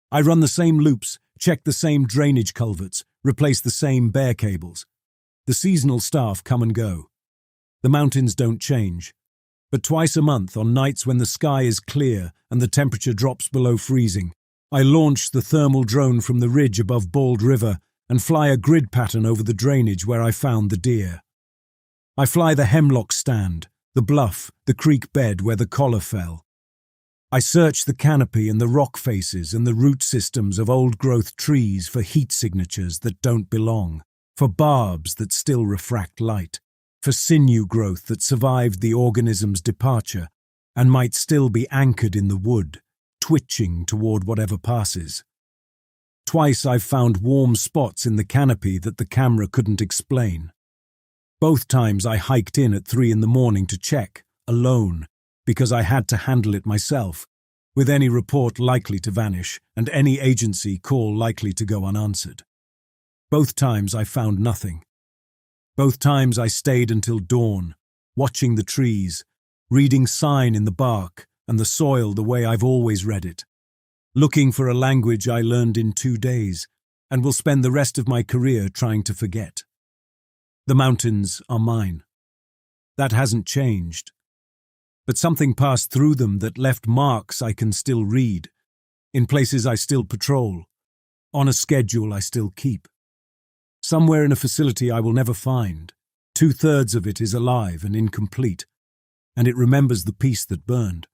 I run the same loops, check the same drainage culverts, replace the same bare cables. The seasonal staff come and go. The mountains don't change. But twice a month, on nights when the sky is clear and the temperature drops below freezing, I launch the thermal drone from the ridge above Bald River and fly a grid pattern over the drainage where I found the deer. I fly the hemlock stand, the bluff, the creek bed where the collar fell. I search the canopy and the rock faces and the root systems of old-growth trees for heat signatures that don't belong, for barbs that still refract light, for sinew growth that survived the organism's departure and might still be anchored in the wood, twitching toward whatever passes. Twice I've found warm spots in the canopy that the camera couldn't explain. Both times I hiked in at 3 a.m. to check, alone, because I had to handle it myself, with any report likely to vanish and any agency call likely to go unanswered. Both times I found nothing. Both times I stayed until dawn, watching the trees, reading sign in the bark and the soil the way I've always read it, looking for a language I learned in 2 days and will spend the rest of my career trying to forget. The mountains are mine. That hasn't changed. But something passed through them that left marks I can still read, in places I still patrol, on a schedule I still keep. Somewhere in a facility I will never find, 2/3 of it is alive and incomplete, and it remembers the piece that burned.